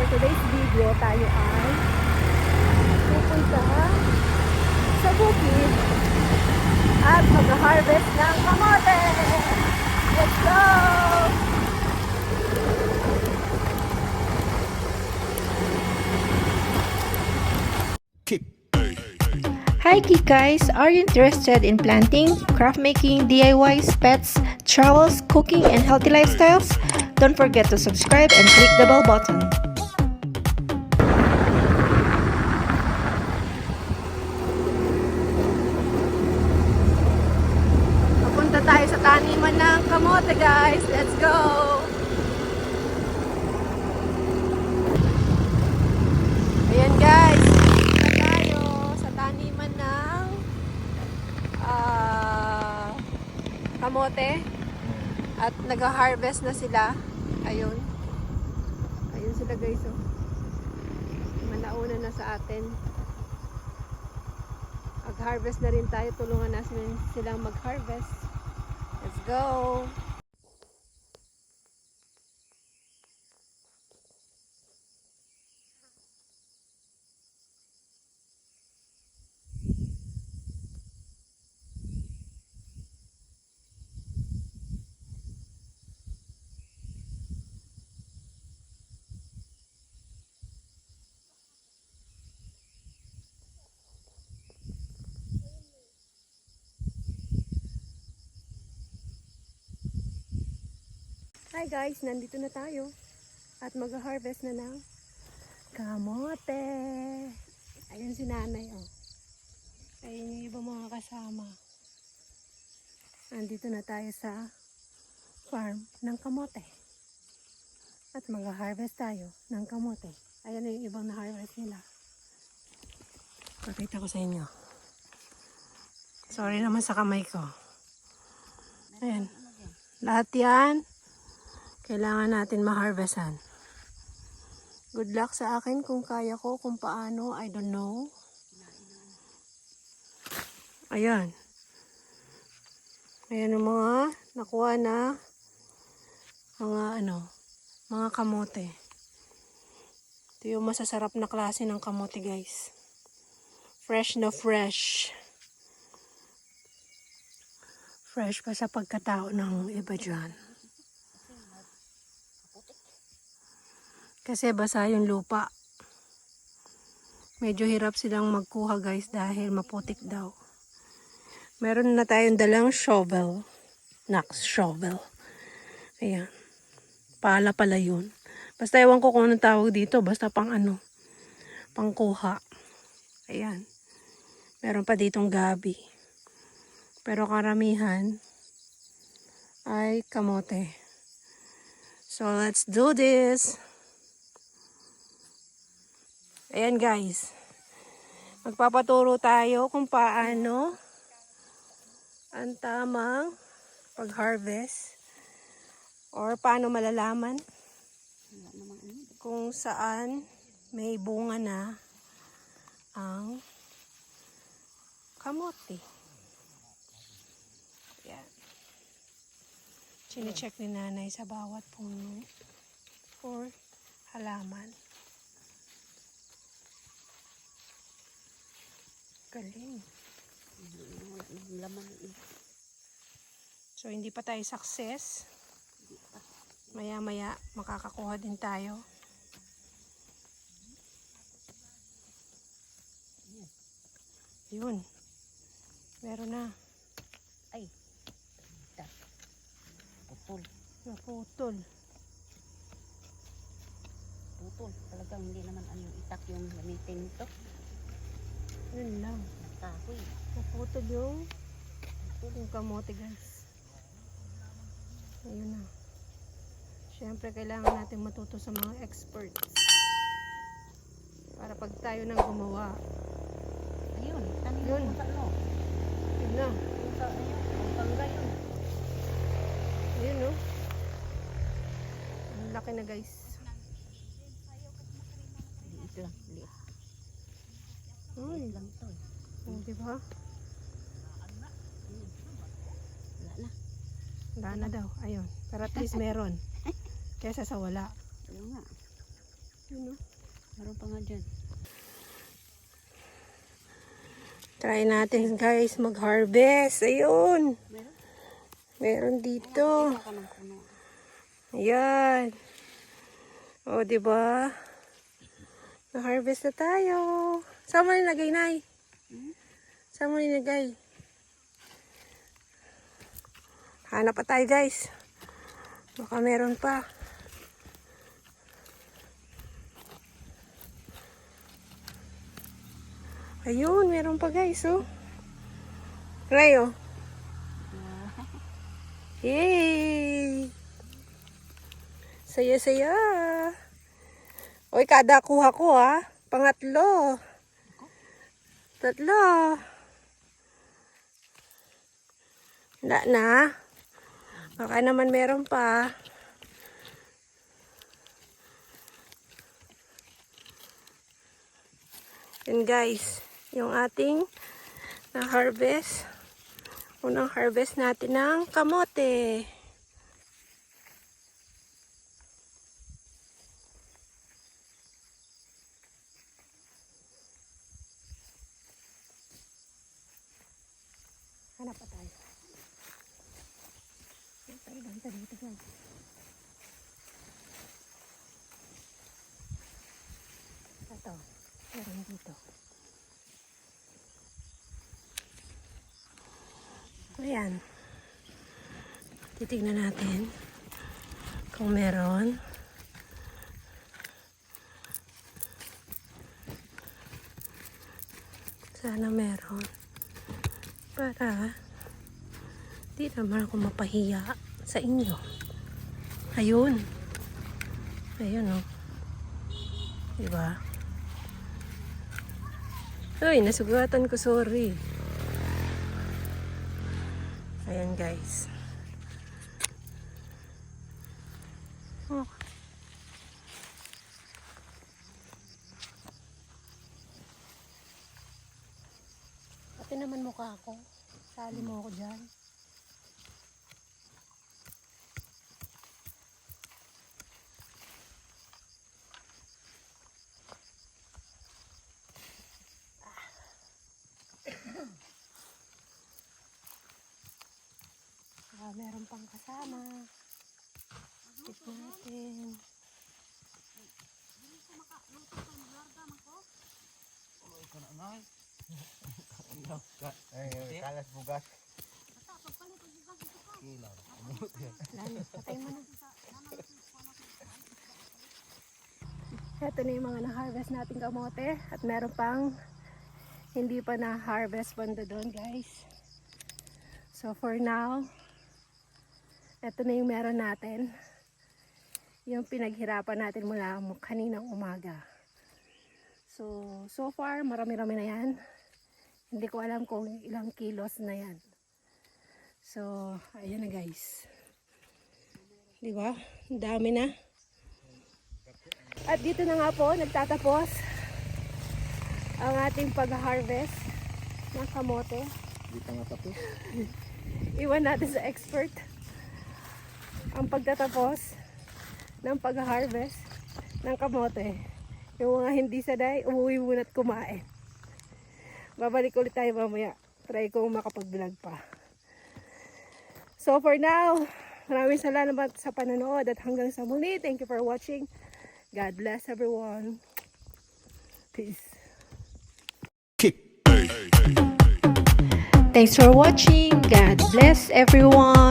today's video, tayo ay pupunta sa bukid at mag-harvest ng kamote! Let's go! Hi guys! Are you interested in planting, craft making, DIYs, pets, travels, cooking, and healthy lifestyles? Don't forget to subscribe and click the bell button. Papunta tayo sa taniman ng kamote guys! Let's go! Ayan guys! Kamote at nag-harvest na sila. Ayun sila guys, oh. Manauna na sa atin. Mag-harvest na rin tayo, tulungan natin silang mag-harvest. Let's go. Hi guys, nandito na tayo at mag-harvest na ng kamote. Ayun si nanay, oh. Ayun yung ibang mga kasama. Nandito na tayo sa farm ng kamote at mag-harvest tayo ng kamote. Ayan yung ibang na-harvest nila. Pakita ko sa inyo. Sorry naman sa kamay ko. Ayan. Lahat yan kailangan natin ma-harvestan. Good luck sa akin kung kaya ko, kung paano, I don't know. Ayan. Ayan ang mga nakuha na mga kamote. Ito yung masasarap na klase ng kamote guys. Fresh na fresh. Fresh pa sa pagkatao ng iba dyan. Kasi basa yung lupa. Medyo hirap silang magkuha guys dahil maputik daw. Meron na tayong dalang shovel. Nax shovel. Ayan. Pala pala yun. Basta ewan ko kung anong tawag dito. Basta pangkuha. Ayan. Meron pa ditong gabi. Pero karamihan ay kamote. So let's do this. Ayan guys, magpapaturo tayo kung paano ang tamang pag-harvest or paano malalaman kung saan may bunga na ang kamote. Ayan. Chine-check ni nanay sa bawat puno for halaman. Galing. So, hindi pa tayo success. Maya-maya, makakakuha din tayo. Yun. Meron na. Ay. Putol. Naputol. Putol. Talagang hindi naman itak yung gamitin nito. Yun lang. Nagkahoy. Naputol yung kamote guys. Ayun na. Siyempre kailangan natin matuto sa mga experts. Para pag tayo nang gumawa. Ayun. Tanin Yun. mo sa ano. Yun na. Yung sa ayun. Yung pangga yun. Ayun no. Ang laki na guys. Liit lang. Liit. Uy. Lang ito eh. Oh, diba? Wala na. Wala na daw. Ayun. Pero at least meron. Kesa sa wala. Ayun nga. Yun, no? Meron pa nga dyan. Try natin guys mag-harvest. Ayun. Meron? Meron dito. Ito ka ng puno. Ayan. O, diba? Na-harvest na tayo. Saan mo nilagay, Nay? Saan mo nilagay? Hanap pa tayo, guys. Baka meron pa. Ayun, meron pa, guys, oh. Try, oh. Yay! Saya-saya. Oy, kada kuha ko, ha. Pangatlo. Tatlo. Wala na. Baka naman meron pa. Yan guys, yung ating na-harvest. Unang harvest natin ng kamote. Hanap pa tayo. Banta dito guys. Ito, meron dito. Ayan. Titignan natin kung meron. Sana meron. Para di naman ako mapahiya sa inyo. Ayun. Ayun, oh. Diba? Uy, nasugatan ko, sorry. Ayan, guys. Oh. Pati naman mukha ko. Sali mo ako dyan. Meron pang kasama. Tip natin. Kalas bugas. Patay mo na. Ito na yung mga na-harvest nating kamote. At meron pang hindi pa na-harvest banda doon, guys. So for now, ito na yung meron natin. Yung pinaghirapan natin mula kaninang umaga. So far, marami-rami na yan. Hindi ko alam kung ilang kilos na yan. So, ayun na guys. Diba? Ang dami na. At dito na nga po, nagtatapos ang ating pag-harvest ng kamote. Dito nga tapos. Iwan natin sa expert ang pagtatapos ng pag-harvest ng kamote. Yung mga hindi sanay, umuwi muna at kumain. Babalik ulit tayo mamaya. Try ko makapag-vlog pa. So for now, maraming salamat sa panonood at hanggang sa muli. Thank you for watching. God bless everyone. Peace. Thanks for watching. God bless everyone.